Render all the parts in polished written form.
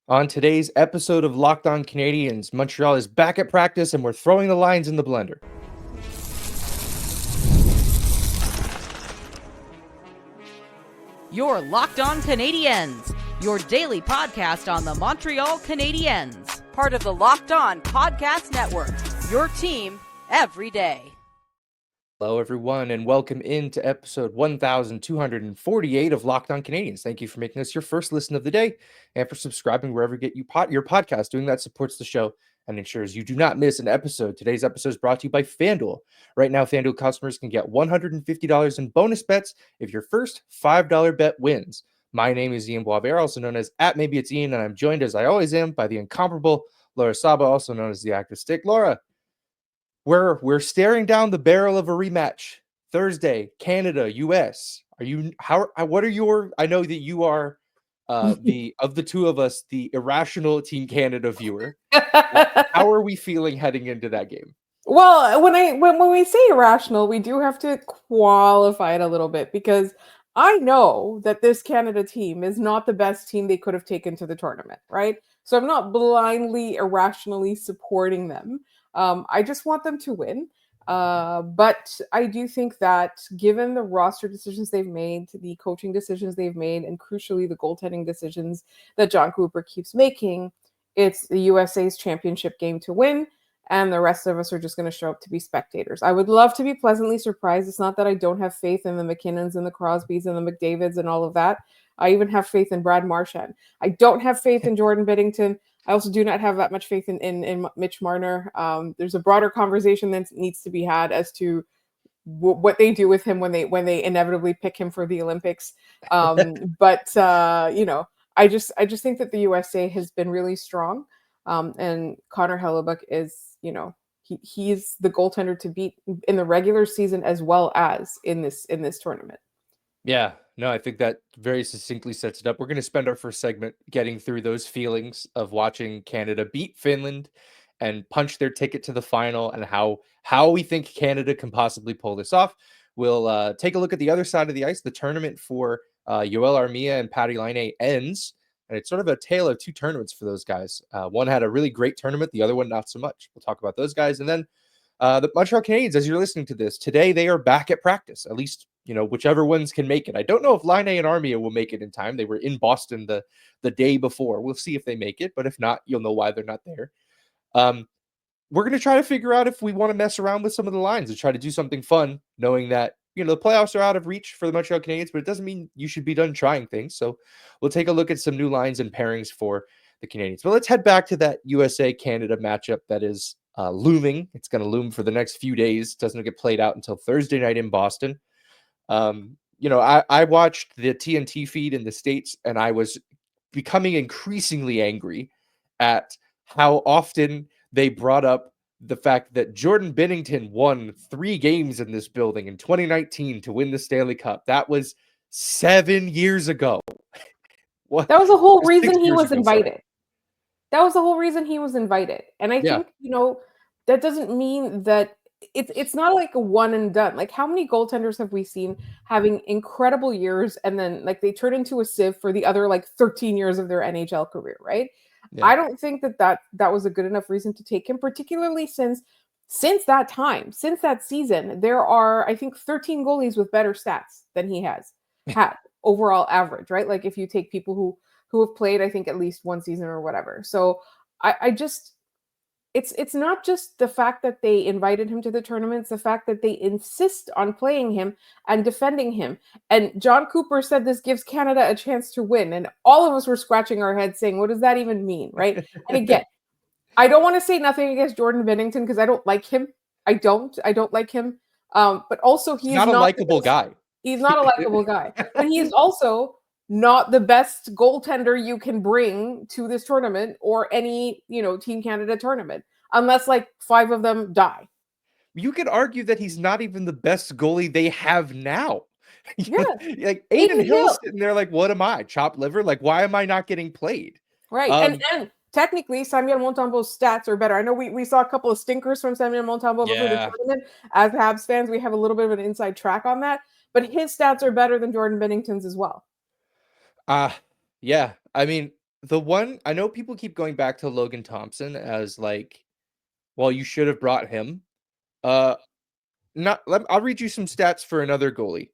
On today's episode of Locked On Canadiens, Montreal is back at practice and we're throwing the lines in the blender. You're Locked On Canadiens, your daily podcast on the Montreal Canadiens, part of the Locked On Podcast Network, your team every day. Hello, everyone, and welcome into episode 1248 of Locked On Canadiens. Thank you for making us your first listen of the day and for subscribing wherever you get your podcast. Doing that supports the show and ensures you do not miss an episode. Today's episode is brought to you by FanDuel. Right now, FanDuel customers can get $150 in bonus bets if your first $5 bet wins. My name is Ian Boisvert, also known as @MaybeIt'sIan, and I'm joined, as I always am, by the incomparable Laura Saba, also known as the Active Stick. Laura, we're staring down the barrel of a rematch. Thursday, Canada, US. What are your, I know that you are the of the two of us, the irrational Team Canada viewer. How are we feeling heading into that game? Well, when we say irrational, we do have to qualify it a little bit, because I know that this Canada team is not the best team they could have taken to the tournament, right? So I'm not blindly, irrationally supporting them. I just want them to win. But I do think that given the roster decisions they've made, the coaching decisions they've made, and crucially the goaltending decisions that John Cooper keeps making, it's the USA's championship game to win, and the rest of us are just going to show up to be spectators. I would love to be pleasantly surprised. It's not that I don't have faith in the McKinnons and the Crosbys and the McDavids and all of that. I even have faith in Brad Marchand. I don't have faith in Jordan Binnington. I also do not have that much faith in Mitch Marner. There's a broader conversation that needs to be had as to what they do with him when they inevitably pick him for the Olympics. But I just think that the USA has been really strong, and Connor Hellebuyck is, he's the goaltender to beat in the regular season as well as in this tournament. Yeah, no, I think that very succinctly sets it up. We're going to spend our first segment getting through those feelings of watching Canada beat Finland and punch their ticket to the final, and how we think Canada can possibly pull this off. We'll take a look at the other side of the ice. The tournament for Joel Armia and Patrik Laine ends, and it's sort of a tale of two tournaments for those guys. One had a really great tournament, the other one not so much. We'll talk about those guys, and then the Montreal Canadiens, as you're listening to this today, they are back at practice. At least, whichever ones can make it. I don't know if Laine and Armia will make it in time. They were in Boston the day before. We'll see if they make it, but if not, you'll know why they're not there. We're going to try to figure out if we want to mess around with some of the lines and try to do something fun, knowing that, the playoffs are out of reach for the Montreal Canadiens, but it doesn't mean you should be done trying things. So we'll take a look at some new lines and pairings for the Canadiens. But let's head back to that USA-Canada matchup that is looming. It's going to loom for the next few days. It doesn't get played out until Thursday night in Boston. I watched the TNT feed in the States, and I was becoming increasingly angry at how often they brought up the fact that Jordan Binnington won 3 games in this building in 2019 to win the Stanley Cup. That was 7 years ago. That was the whole reason he was invited. That was the whole reason he was invited. And I think, that doesn't mean that it's not like a one and done. Like, how many goaltenders have we seen having incredible years and then they turn into a sieve for the other 13 years of their NHL career, right? Yeah. I don't think that was a good enough reason to take him, particularly since that time, since that season, there are, I think, 13 goalies with better stats than he has had overall average, right? Like, if you take people who have played, I think, at least one season or whatever. So I just, it's not just the fact that they invited him to the tournament, it's the fact that they insist on playing him and defending him. And John Cooper said this gives Canada a chance to win. And all of us were scratching our heads saying, what does that even mean, right? And again, I don't want to say nothing against Jordan Binnington because I don't like him. I don't like him. But also he's not a likable guy. He's not a likable guy. But he is also not the best goaltender you can bring to this tournament or any, Team Canada tournament, unless 5 of them die. You could argue that he's not even the best goalie they have now. Yeah. Aiden Hill's sitting there what am I, chopped liver? Why am I not getting played? Right. And technically, Samuel Montembeault's stats are better. I know we saw a couple of stinkers from Samuel Montembeault before the tournament. As Habs fans, we have a little bit of an inside track on that. But his stats are better than Jordan Binnington's as well. Yeah. I mean, The one I know people keep going back to Logan Thompson as like, well, you should have brought him. I'll read you some stats for another goalie.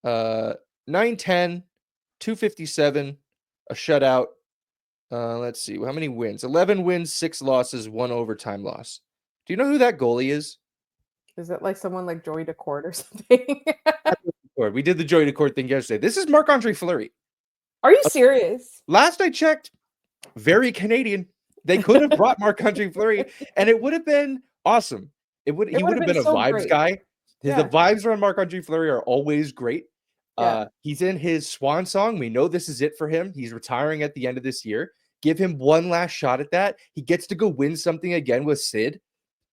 910, 257, a shutout. Let's see. How many wins? 11 wins, 6 losses, 1 overtime loss. Do you know who that goalie is? Is it like someone like Joey Decord or something? We did the Joey Decord thing yesterday. This is Marc-Andre Fleury. Are you serious? Last I checked, very Canadian. They could have brought Marc-Andre Fleury, and it would have been awesome. He would have been a so vibes great. guy. Yeah. The vibes around Marc-Andre Fleury are always great. Yeah. He's in his swan song. We know this is it for him. He's retiring at the end of this year. Give him one last shot at that. He gets to go win something again with Sid.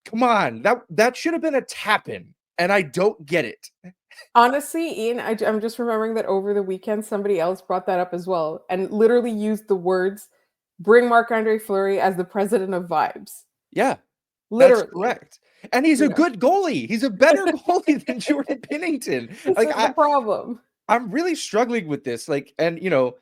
Come on, that should have been a tap-in, and I don't get it. Honestly, Ian, I'm just remembering that over the weekend, somebody else brought that up as well and literally used the words, bring Marc-Andre Fleury as the president of vibes. Yeah, literally. That's correct. And he's a good goalie. He's a better goalie than Jordan Binnington. This is the problem. I'm really struggling with this. Like, and you know,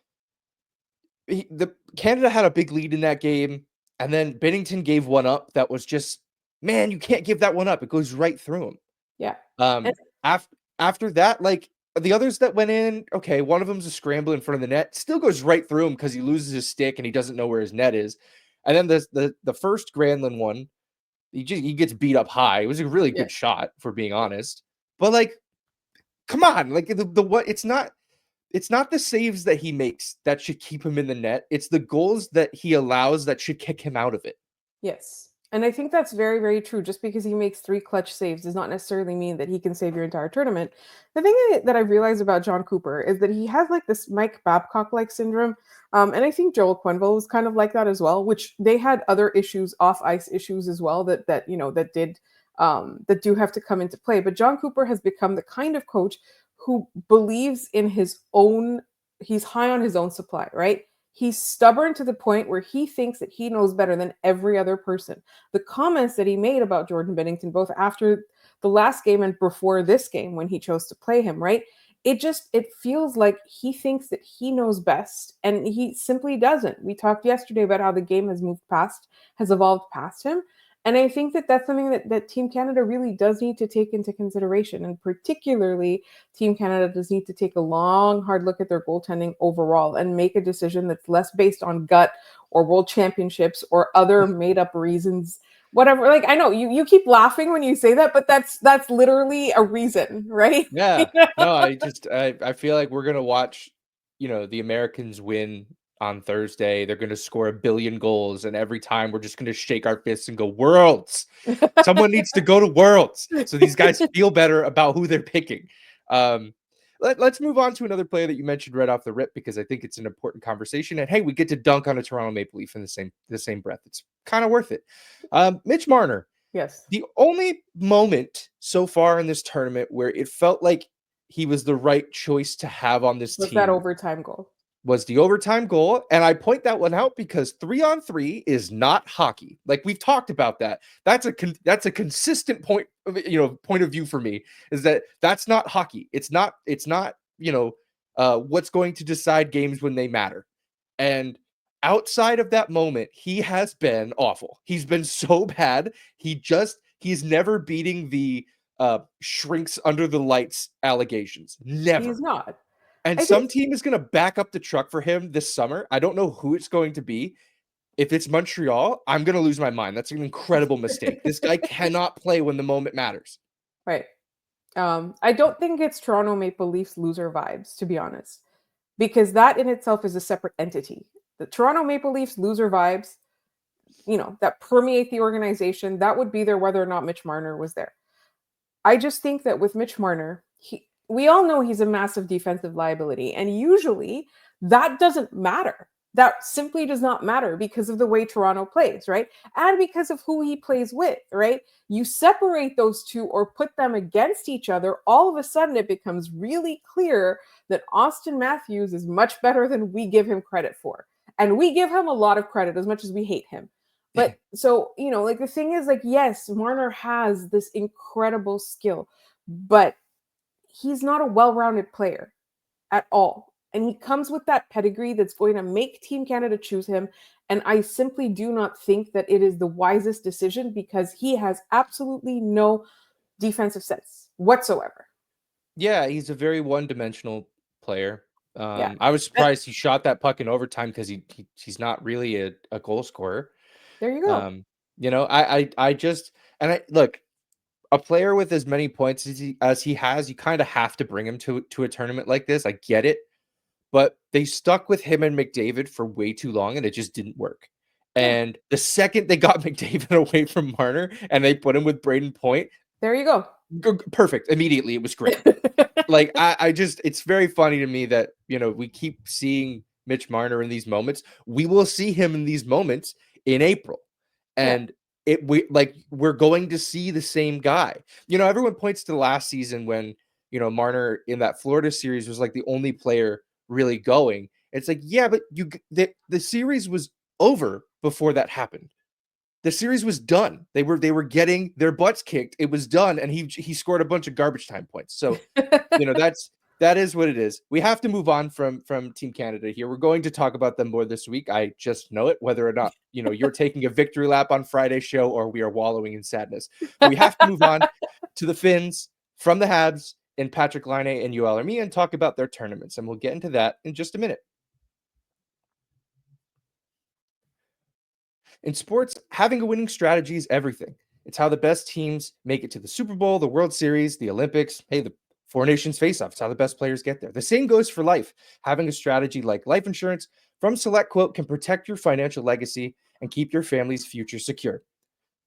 Canada had a big lead in that game, and then Binnington gave one up that was just, man, you can't give that one up. It goes right through him. Yeah. After that, like the others that went in, okay, one of them's a scramble in front of the net, still goes right through him because he loses his stick and he doesn't know where his net is. And then the first Granlund one, he gets beat up high. It was a really good shot, for being honest. But like, come on, like the what? It's not the saves that he makes that should keep him in the net. It's the goals that he allows that should kick him out of it. Yes. And I think that's very, very true. Just because he makes 3 clutch saves does not necessarily mean that he can save your entire tournament. The thing that I realized about John Cooper is that he has like this Mike Babcock-like syndrome. And I think Joel Quenneville was kind of like that as well, which they had other issues, off-ice issues as well that do have to come into play. But John Cooper has become the kind of coach who believes in he's high on his own supply, right? He's stubborn to the point where he thinks that he knows better than every other person. The comments that he made about Jordan Binnington, both after the last game and before this game when he chose to play him, right? It feels like he thinks that he knows best, and he simply doesn't. We talked yesterday about how the game has evolved past him. And I think that that's something that Team Canada really does need to take into consideration. And particularly, Team Canada does need to take a long, hard look at their goaltending overall and make a decision that's less based on gut or world championships or other made-up reasons. Whatever. Like, I know you keep laughing when you say that, but that's literally a reason, right? Yeah. No, I feel like we're gonna watch, the Americans win on Thursday. They're going to score 1 billion goals, and every time we're just going to shake our fists and go, Worlds. Someone needs to go to Worlds so these guys feel better about who they're picking. Let's move on to another player that you mentioned right off the rip, because I think it's an important conversation. And hey, we get to dunk on a Toronto Maple Leaf in the same breath. It's kind of worth it. Mitch Marner. Yes. The only moment so far in this tournament where it felt like he was the right choice to have on this team was that overtime goal. Was the overtime goal. And I point that one out because 3-on-3 is not hockey. Like, we've talked about that. That's a consistent point of view for me, is that's not hockey. It's not what's going to decide games when they matter. And outside of that moment, he has been awful. He's been so bad. He's never beating the shrinks under the lights allegations. Never. He's not. And some team is going to back up the truck for him this summer. I don't know who it's going to be. If it's Montreal, I'm going to lose my mind. That's an incredible mistake. This guy cannot play when the moment matters. Right. I don't think it's Toronto Maple Leafs loser vibes, to be honest, because that in itself is a separate entity. The Toronto Maple Leafs loser vibes, that permeate the organization, that would be there whether or not Mitch Marner was there. I just think that with Mitch Marner, we all know he's a massive defensive liability, and usually that doesn't matter. That simply does not matter because of the way Toronto plays, right? And because of who he plays with, right? You separate those two or put them against each other, all of a sudden it becomes really clear that Austin Matthews is much better than we give him credit for. And we give him a lot of credit as much as we hate him. But so, the thing is, yes, Marner has this incredible skill, but he's not a well-rounded player at all. And he comes with that pedigree that's going to make Team Canada choose him. And I simply do not think that it is the wisest decision because he has absolutely no defensive sense whatsoever. Yeah, he's a very one-dimensional player. Yeah. I was surprised he shot that puck in overtime because he's not really a goal scorer. There you go. I just look, a player with as many points as he has, you kind of have to bring him to a tournament like this. I get it, but they stuck with him and McDavid for way too long, and it just didn't work. And the second they got McDavid away from Marner and they put him with Braden Point, there you go. Perfect. Immediately, it was great. Like I just, it's very funny to me that we keep seeing Mitch Marner in these moments. We will see him in these moments in April, and we're going to see the same guy. Everyone points to the last season when Marner in that Florida series was like the only player really going. It's like, yeah, but the series was over before that happened. The series was done. They were getting their butts kicked. It was done, and he scored a bunch of garbage time points. So, that is what it is. We have to move on from Team Canada here. We're going to talk about them more this week. I just know it, whether or not you're taking a victory lap on Friday's show or we are wallowing in sadness. But we have to move on to the Finns from the Habs and Patrik Laine and Joel Armia and talk about their tournaments, and we'll get into that in just a minute. In sports, having a winning strategy is everything. It's how the best teams make it to the Super Bowl, the World Series, the Olympics, the Four Nations face-off. It's how the best players get there. The same goes for life. Having a strategy like life insurance from SelectQuote can protect your financial legacy and keep your family's future secure.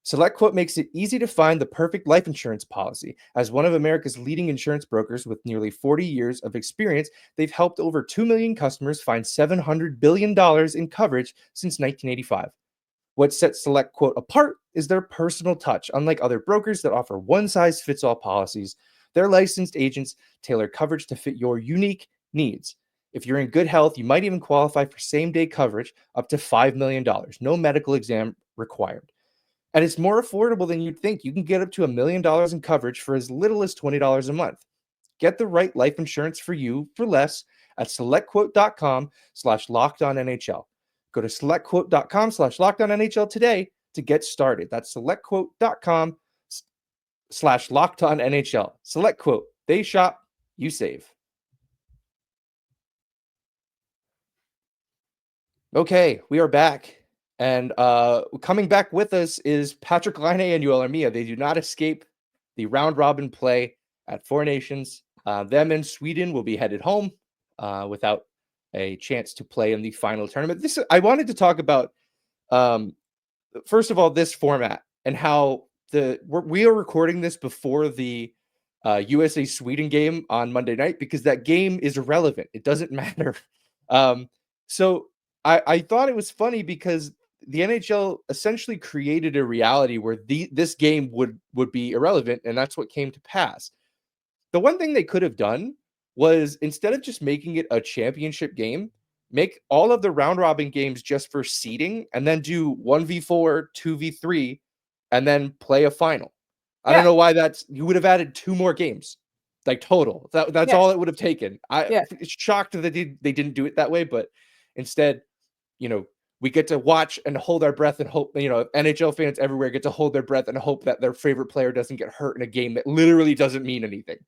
SelectQuote makes it easy to find the perfect life insurance policy. As one of America's leading insurance brokers with nearly 40 years of experience, they've helped over 2 million customers find $700 billion in coverage since 1985. What sets SelectQuote apart is their personal touch. Unlike other brokers that offer one-size-fits-all policies, their licensed agents tailor coverage to fit your unique needs. If you're in good health, you might even qualify for same-day coverage up to $5 million. No medical exam required. And it's more affordable than you'd think. You can get up to $1 million in coverage for as little as $20 a month. Get the right life insurance for you for less at selectquote.com/lockedonnhl. Go to selectquote.com/lockedonnhl today to get started. That's selectquote.com/lockedonnhl. SelectQuote. They shop, you save. Okay, we are back. And coming back with us is Patrik Laine and Joel Armia. They do not escape the round robin play at Four Nations. Them and Sweden will be headed home without a chance to play in the final tournament. I wanted to talk about, first of all, this format and how we are recording this before the USA Sweden game on Monday night because that game is irrelevant. It doesn't matter. So I thought it was funny because the NHL essentially created a reality where this game would be irrelevant, and that's what came to pass. The one thing they could have done was, instead of just making it a championship game, make all of the round robin games just for seeding and then do 1v4, 2v3, and then play a final. I don't know why you would have added 2 more games, like total. That's all it would have taken. It's shocked that they didn't do it that way, but instead, we get to watch and hold our breath and hope, NHL fans everywhere get to hold their breath and hope that their favorite player doesn't get hurt in a game that literally doesn't mean anything.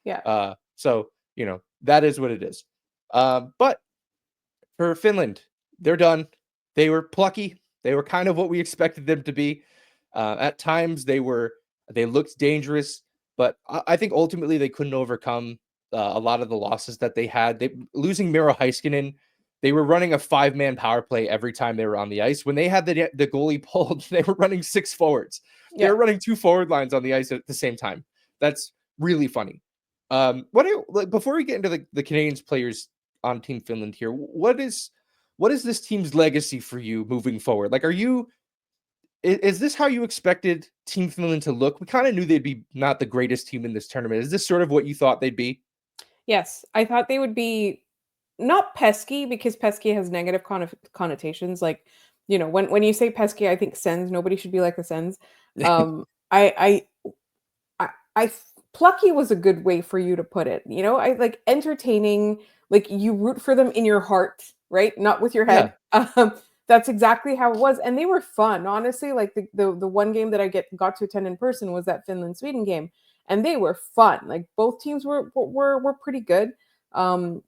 Yeah. So, that is what it is. But for Finland, they're done. They were plucky. They were kind of what we expected them to be. At times they looked dangerous, but I think ultimately they couldn't overcome a lot of the losses that they had. Losing Miro Heiskanen, they were running a 5-man power play every time they were on the ice. When they had the goalie pulled, they were running 6 forwards. They were running 2 forward lines on the ice at the same time. That's really funny. Before we get into the Canadiens players on Team Finland here, what is this team's legacy for you moving forward? Like, is this how you expected Team Finland to look? We kind of knew they'd be not the greatest team in this tournament. Is this sort of what you thought they'd be? Yes, I thought they would be not pesky, because pesky has negative connotations. Like, when you say pesky, I think Sens. Nobody should be like the Sens. I plucky was a good way for you to put it. I like entertaining, like you root for them in your heart, right? Not with your Yeah. head. That's exactly how it was. And they were fun, honestly. Like the one game that I got to attend in person was that Finland-Sweden game. And they were fun. Like both teams were pretty good.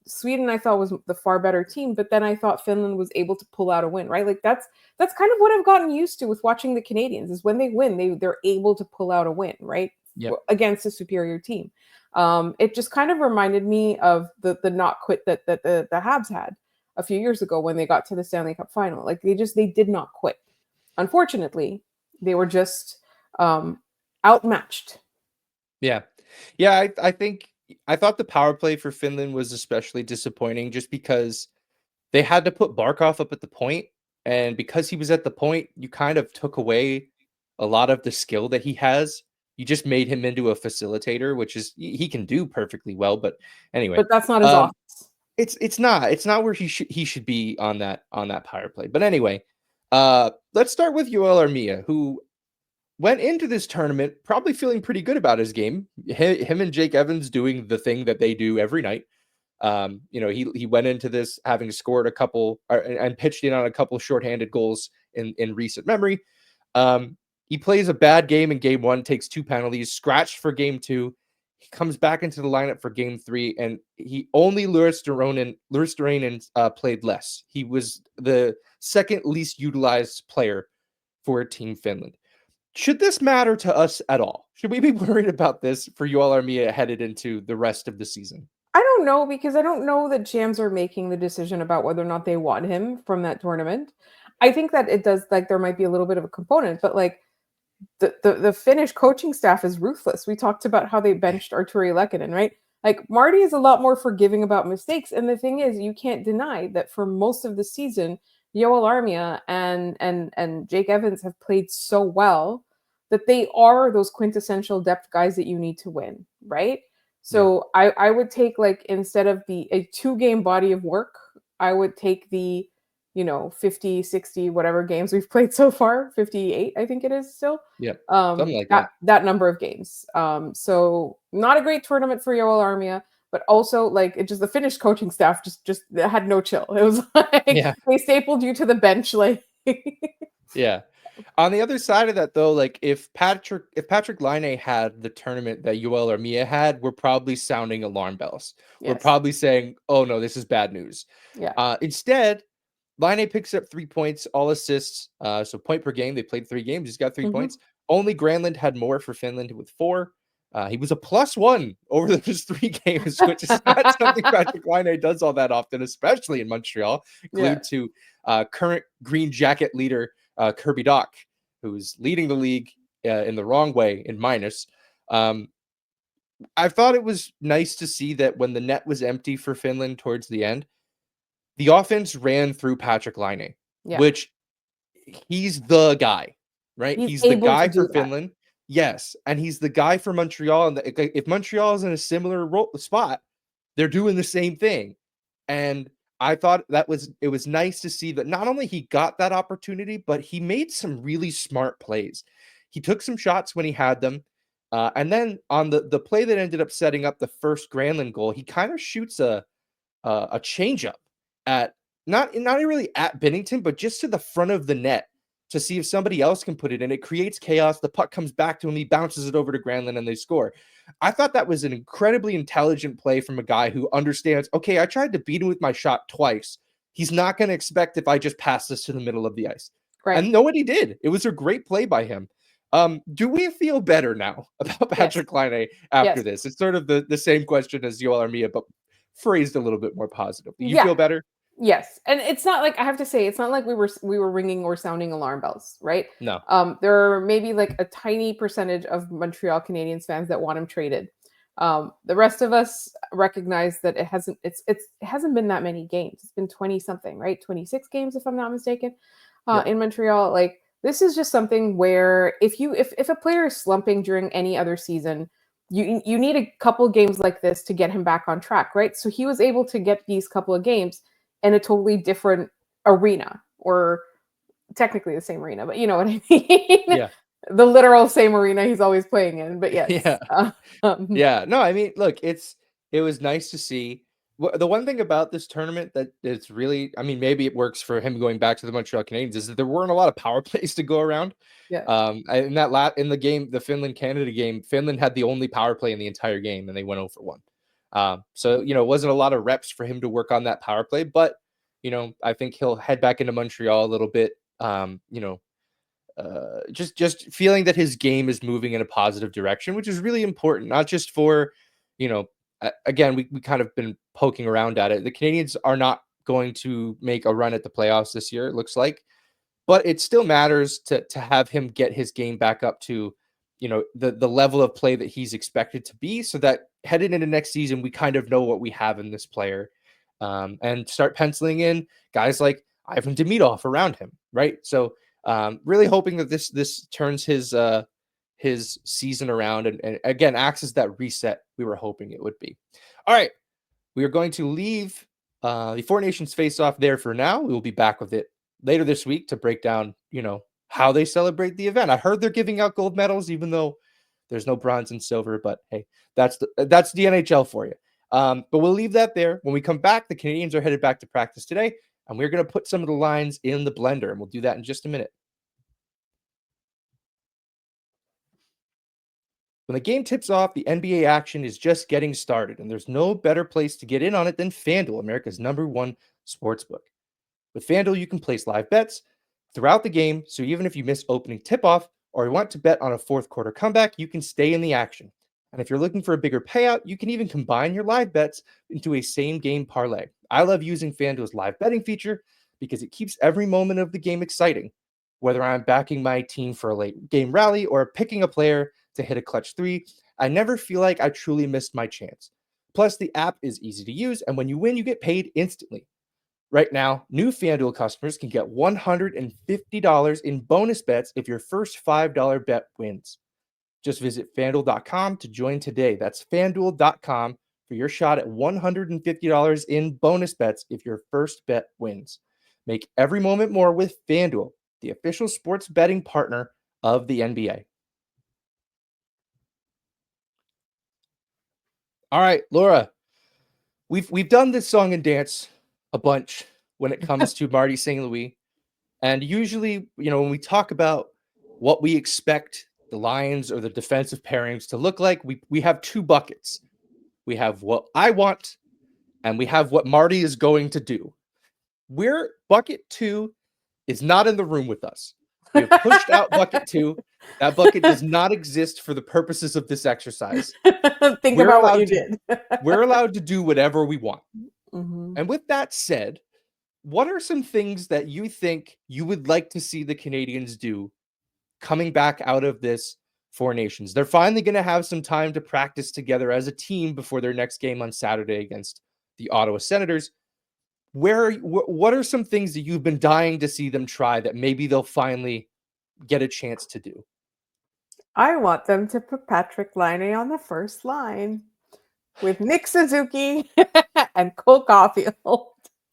Sweden I thought was the far better team, but then I thought Finland was able to pull out a win, right? Like that's kind of what I've gotten used to with watching the Canadiens is when they win, they're able to pull out a win, right? Yep. Against a superior team. It just kind of reminded me of the not quit that the Habs had a few years ago when they got to the Stanley Cup final. Like they did not quit. Unfortunately, they were just outmatched. Yeah. Yeah, I think I thought the power play for Finland was especially disappointing just because they had to put Barkov up at the point, and because he was at the point, you kind of took away a lot of the skill that he has. You just made him into a facilitator, which is he can do perfectly well, but anyway. But that's not his offense. It's not where he should be on that power play. But anyway, let's start with Yoel Armia, who went into this tournament probably feeling pretty good about his game. Him and Jake Evans doing the thing that they do every night. He went into this having scored a couple and pitched in on a couple shorthanded goals in recent memory. He plays a bad game in game 1, takes 2 penalties, scratched for game 2. He comes back into the lineup for game 3, and he only Luosterainen played less. He was the second least utilized player for Team Finland. Should this matter to us at all? Should we be worried about this for Yoel Armia headed into the rest of the season? I don't know, because I don't know that GMs are making the decision about whether or not they want him from that tournament. I think that it does, like, there might be a little bit of a component, but like the Finnish coaching staff is ruthless. We talked about how they benched Arturi Lehkonen, right? Like Marty is a lot more forgiving about mistakes. And the thing is, you can't deny that for most of the season, Yoel Armia and Jake Evans have played so well that they are those quintessential depth guys that you need to win, right? So yeah. I would take, like, instead of a 2-game body of work, I would take the 50, 60, whatever games we've played so far, 58, I think it is still. Yeah. Something like that number of games. So not a great tournament for Yoel Armia, but also like it just the Finnish coaching staff just had no chill. It was like they stapled you to the bench, like yeah. On the other side of that, though, like if Patrik Laine had the tournament that Yoel Armia had, we're probably sounding alarm bells. Yes. We're probably saying, "Oh no, this is bad news." Yeah. Instead, Laine picks up 3 points, all assists, so point per game. They played 3 games. He's got 3 points. Only Granlund had more for Finland with 4. He was a +1 over those 3 games, which is not something Patrik Laine does all that often, especially in Montreal, glued to current Green Jacket leader Kirby Dach, who's leading the league in the wrong way in minus. I thought it was nice to see that when the net was empty for Finland towards the end, the offense ran through Patrik Laine, which he's the guy, right? He's the guy for Finland. Yes. And he's the guy for Montreal. And if Montreal is in a similar spot, they're doing the same thing. And I thought it was nice to see that not only he got that opportunity, but he made some really smart plays. He took some shots when he had them. And then on the play that ended up setting up the first Granlund goal, he kind of shoots a changeup at not really at Binnington, but just to the front of the net to see if somebody else can put it in. It creates chaos. The puck comes back to him. He bounces it over to Granlund and they score. I thought that was an incredibly intelligent play from a guy who understands, okay, I tried to beat him with my shot twice. He's not going to expect if I just pass this to the middle of the ice. Right. And nobody did. It was a great play by him. Do we feel better now about Patrik Laine after this? It's sort of the same question as Yoel Armia, but phrased a little bit more positive. Do you feel better? Yes. And it's not like, I have to say, it's not like we were ringing or sounding alarm bells, right? No. There are maybe like a tiny percentage of Montreal Canadiens fans that want him traded. The rest of us recognize that it hasn't been that many games. It's been 20 something, right? 26 games, if I'm not mistaken, in Montreal. Like, this is just something where if a player is slumping during any other season, you need a couple of games like this to get him back on track, right? So he was able to get these couple of games in a totally different arena, or technically the same arena, but you know what I mean? Yeah. The literal same arena he's always playing in, but yes. Yeah. Yeah. No, I mean, look, it was nice to see. The one thing about this tournament that it's really, I mean, maybe it works for him going back to the Montreal Canadiens is that there weren't a lot of power plays to go around. Yeah. In the game, the Finland Canada game, Finland had the only power play in the entire game, and they went 0 for 1. So it wasn't a lot of reps for him to work on that power play, but I think he'll head back into Montreal a little bit. Just feeling that his game is moving in a positive direction, which is really important, not just for, again, we kind of been poking around at it. The Canadiens are not going to make a run at the playoffs this year, it looks like, but it still matters to have him get his game back up to, the level of play that he's expected to be, so that headed into next season, we kind of know what we have in this player, and start penciling in guys like Ivan Demidov around him, right? So really hoping that this turns his season around and again acts as that reset we were hoping it would be. All right, we are going to leave the Four Nations face-off there for now. We will be back with it later this week to break down, how they celebrate the event. I heard they're giving out gold medals, even though there's no bronze and silver. But hey, that's the NHL for you. But we'll leave that there. When we come back, the Canadiens are headed back to practice today, and we're going to put some of the lines in the blender, and we'll do that in just a minute. When the game tips off, the NBA action is just getting started, and there's no better place to get in on it than FanDuel, America's #1 sportsbook. With FanDuel, you can place live bets throughout the game, so even if you miss opening tip-off or you want to bet on a fourth quarter comeback, you can stay in the action. And if you're looking for a bigger payout, you can even combine your live bets into a same-game parlay. I love using FanDuel's live betting feature because it keeps every moment of the game exciting. Whether I'm backing my team for a late game rally or picking a player to hit a clutch three, I never feel like I truly missed my chance. Plus, the app is easy to use, and when you win, you get paid instantly. Right now, new FanDuel customers can get $150 in bonus bets if your first $5 bet wins. Just visit FanDuel.com to join today. That's FanDuel.com for your shot at $150 in bonus bets if your first bet wins. Make every moment more with FanDuel, the official sports betting partner of the NBA. All right, Laura, we've done this song and dance a bunch when it comes to Marty St. Louis. And usually, when we talk about what we expect the lines or the defensive pairings to look like, we have two buckets. We have what I want, and we have what Marty is going to do. Bucket 2 is not in the room with us. We have pushed out bucket 2. That bucket does not exist for the purposes of this exercise. Think about what you did. We're allowed to do whatever we want. Mm-hmm. And with that said, what are some things that you think you would like to see the Canadiens do coming back out of this Four Nations? They're finally going to have some time to practice together as a team before their next game on Saturday against the Ottawa Senators. What are some things that you've been dying to see them try that maybe they'll finally get a chance to do? I want them to put Patrik Laine on the first line with Nick Suzuki and Cole Caulfield.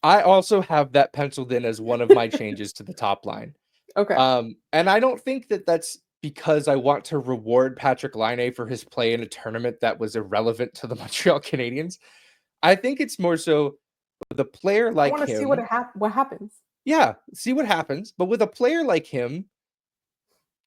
I also have that penciled in as one of my changes to the top line. Okay. And I don't think that that's because I want to reward Patrik Laine for his play in a tournament that was irrelevant to the Montreal Canadiens. I think it's more so with a player like him. I want to see what happens. Yeah, see what happens. But with a player like him,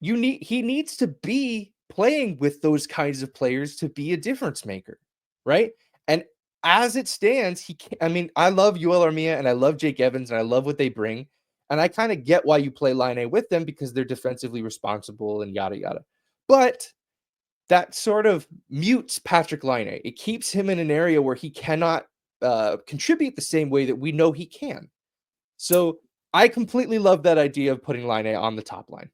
he needs to be playing with those kinds of players to be a difference maker, right? And as it stands, he can't. I mean, I love Yoel Armia and I love Jake Evans and I love what they bring. And I kind of get why you play Laine with them because they're defensively responsible and yada, yada. But that sort of mutes Patrik Laine. It keeps him in an area where he cannot contribute the same way that we know he can. So I completely love that idea of putting Laine on the top line.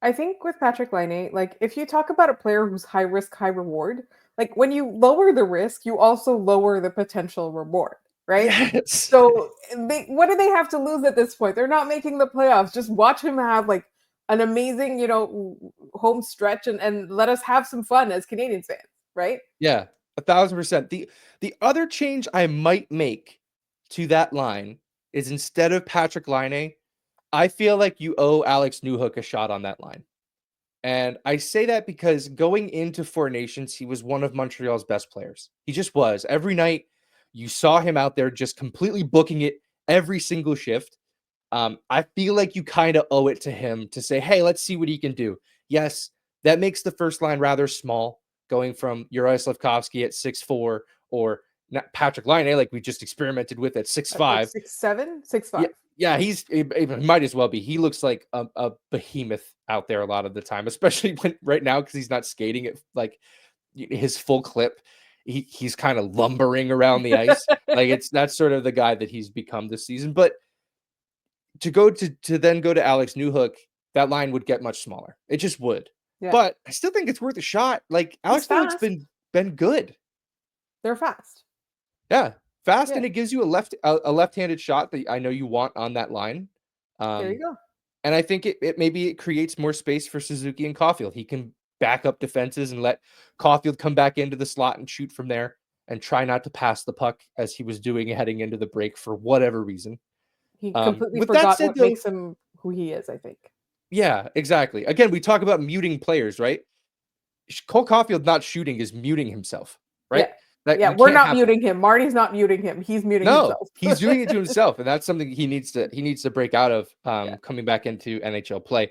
I think with Patrik Laine, like if you talk about a player who's high risk, high reward, like when you lower the risk, you also lower the potential reward, right? Yes. So what do they have to lose at this point? They're not making the playoffs. Just watch him have like an amazing, home stretch and let us have some fun as Canadiens fans, right? Yeah, 1,000%. The other change I might make to that line is instead of Patrik Laine, I feel like you owe Alex Newhook a shot on that line. And I say that because going into Four Nations, he was one of Montreal's best players. He just was. Every night you saw him out there just completely booking it every single shift. I feel like you kind of owe it to him to say, hey, let's see what he can do. Yes, that makes the first line rather small, going from Uri Slafkovsky at 6'4" or Patrik Laine, like we just experimented with at 6'5". 6'7", 6'5". Yeah, yeah, he might as well be. He looks like a behemoth out there a lot of the time, especially when right now because he's not skating at like his full clip. He's kind of lumbering around the ice. Like that's sort of the guy that he's become this season. But to then go to Alex Newhook, that line would get much smaller. It just would. Yeah. But I still think it's worth a shot. Like Alex Newhook's been good. They're fast. Yeah, fast, and it gives you a left-handed shot that I know you want on that line. There you go. And I think it maybe it creates more space for Suzuki and Caulfield. He can back up defenses and let Caulfield come back into the slot and shoot from there and try not to pass the puck as he was doing heading into the break for whatever reason. He completely forgot what makes him who he is, I think. Yeah, exactly. Again, we talk about muting players, right? Cole Caulfield not shooting is muting himself, right? We're not muting him. Marty's not muting him. He's muting himself. He's doing it to himself, and that's something he needs to break out of coming back into NHL play.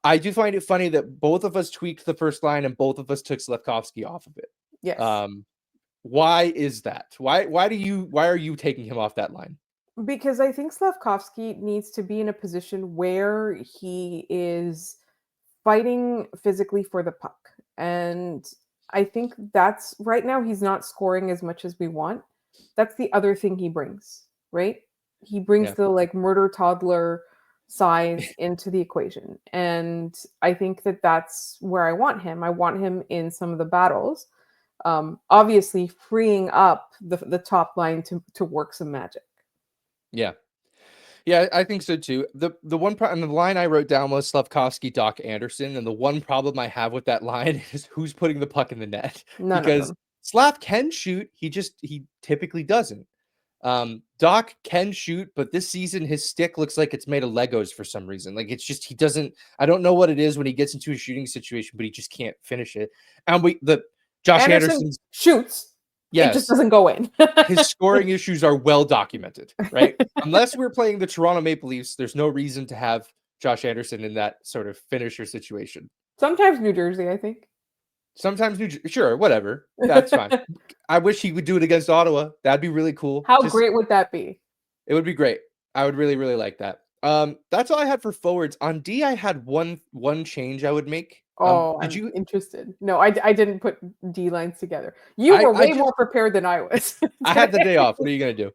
I do find it funny that both of us tweaked the first line and both of us took Slafkovsky off of it. Yes. Why is that? Why are you taking him off that line? Because I think Slafkovsky needs to be in a position where he is fighting physically for the puck. And I think that's right now he's not scoring as much as we want. That's the other thing he brings, right? He brings the like murder toddler size into the equation. And I think that's where I want him. I want him in some of the battles. Obviously freeing up the top line to work some magic. Yeah. Yeah, I think so too. The one and the line I wrote down was Slafkovsky, Doc Anderson, and the one problem I have with that line is who's putting the puck in the net. Because Slav can shoot, he typically doesn't. Doc can shoot, but this season his stick looks like it's made of Legos for some reason. Like it's just he doesn't. I don't know what it is when he gets into a shooting situation, but he just can't finish it. And Josh Anderson shoots. Yes. It just doesn't go in. His scoring issues are well documented, right? Unless we're playing the Toronto Maple Leafs, there's no reason to have Josh Anderson in that sort of finisher situation. Sometimes New Jersey, I think. Sometimes sure, whatever. That's fine. I wish he would do it against Ottawa. That'd be really cool. How great would that be? It would be great. I would really, really like that. That's all I had for forwards. On D, I had one change I would make. Did you interested? No, I didn't put D lines together. You were way more prepared than I was. I had the day off. What are you gonna do?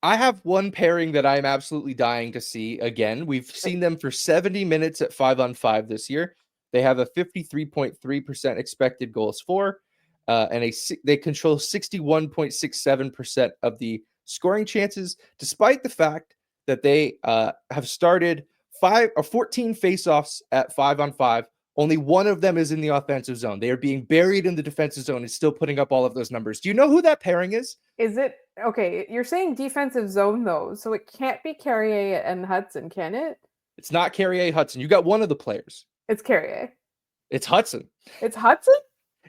I have one pairing that I'm absolutely dying to see again. We've seen them for 70 minutes at 5-on-5 this year. They have a 53.3% expected goals for, and they control 61.67% of the scoring chances, despite the fact that they have started 14 faceoffs at 5-on-5. Only one of them is in the offensive zone. They are being buried in the defensive zone and still putting up all of those numbers. Do you know who that pairing is? Is it okay? You're saying defensive zone though, so it can't be Carrier and Hudson, can it? It's not Carrier Hudson. You got one of the players. It's Carrier. It's Hudson. It's Hudson?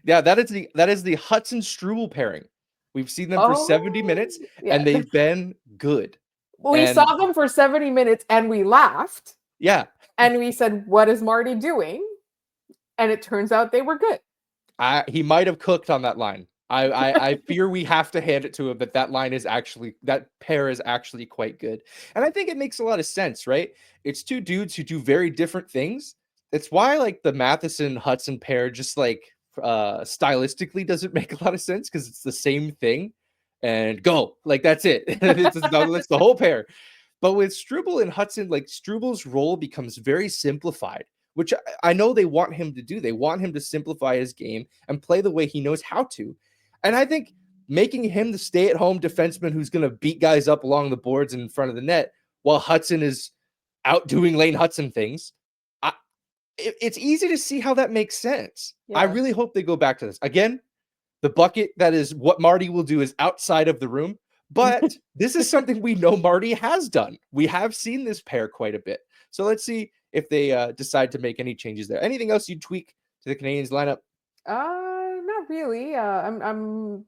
Yeah, that is the Hudson Struble pairing. We've seen them for 70 minutes and they've been good. We saw them for 70 minutes and we laughed. Yeah. And we said, what is Marty doing? And it turns out they were good. He might have cooked on that line. I fear we have to hand it to him that pair is actually quite good. And I think it makes a lot of sense, right? It's two dudes who do very different things. It's why like the Matheson-Hudson pair just like stylistically doesn't make a lot of sense because it's the same thing and go. Like that's it. That's the whole pair. But with Struble and Hudson, like Struble's role becomes very simplified, which I know they want him to do. They want him to simplify his game and play the way he knows how to. And I think making him the stay-at-home defenseman who's going to beat guys up along the boards and in front of the net while Hudson is out doing Lane Hudson things, it's easy to see how that makes sense. Yeah. I really hope they go back to this. Again, the bucket that is what Marty will do is outside of the room. But this is something we know Marty has done. We have seen this pair quite a bit. So let's see if they decide to make any changes there. Anything else you'd tweak to the Canadiens lineup? Not really. I'm,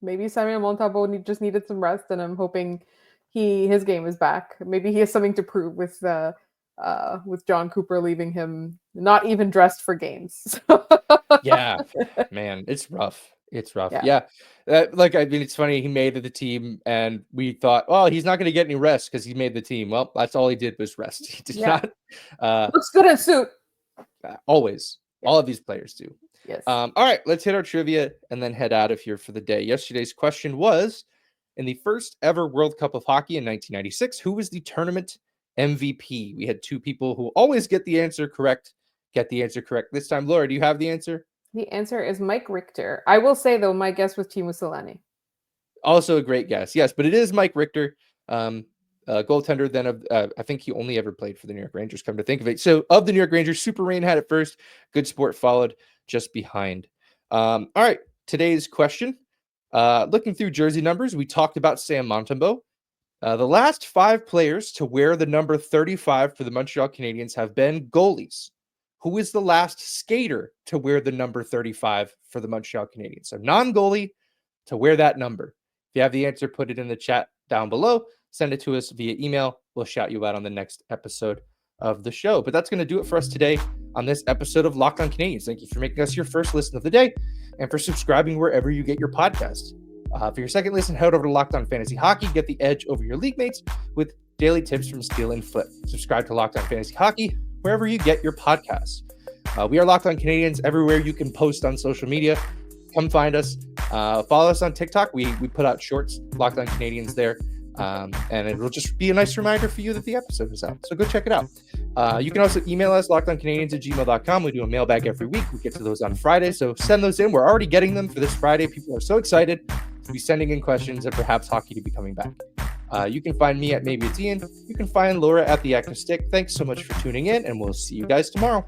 maybe Samuel Montembeault just needed some rest, and I'm hoping his game is back. Maybe he has something to prove with John Cooper leaving him not even dressed for games. Yeah, man, it's rough. It's rough. Yeah. It's funny. He made the team, and we thought, well, he's not going to get any rest because he made the team. Well, that's all he did was rest. He did not. Looks good in suit. Always. Yeah. All of these players do. Yes. All right, let's hit our trivia and then head out of here for the day. Yesterday's question was, in the first ever World Cup of Hockey in 1996, who was the tournament MVP? We had two people who always get the answer correct. This time, Laura, do you have the answer? The answer is Mike Richter. I will say, though, my guess was Teemu Selanne. Also a great guess. Yes, but it is Mike Richter, goaltender. Then I think he only ever played for the New York Rangers, come to think of it. So of the New York Rangers, Super Rain had it first. Good Sport followed just behind. All right, today's question. Looking through jersey numbers, we talked about Sam Montembeault. The last 5 players to wear the number 35 for the Montreal Canadiens have been goalies. Who is the last skater to wear the number 35 for the Montreal Canadiens? So non-goalie to wear that number. If you have the answer, put it in the chat down below. Send it to us via email. We'll shout you out on the next episode of the show. But that's going to do it for us today on this episode of Locked On Canadiens. Thank you for making us your first listen of the day and for subscribing wherever you get your podcasts. For your second listen, head over to Locked On Fantasy Hockey. Get the edge over your league mates with daily tips from Steal and Flip. Subscribe to Locked On Fantasy Hockey wherever you get your podcasts. We are Locked On Canadiens everywhere you can post on social media. Come find us. Follow us on TikTok. We put out shorts, Locked On Canadiens there. And it will just be a nice reminder for you that the episode is out. So go check it out. You can also email us, lockedoncanadiens@gmail.com. We do a mailbag every week. We get to those on Friday. So send those in. We're already getting them for this Friday. People are so excited to be sending in questions and perhaps hockey to be coming back. You can find me at Maybe It's Ian. You can find Laura at The Active Stick. Thanks so much for tuning in, and we'll see you guys tomorrow.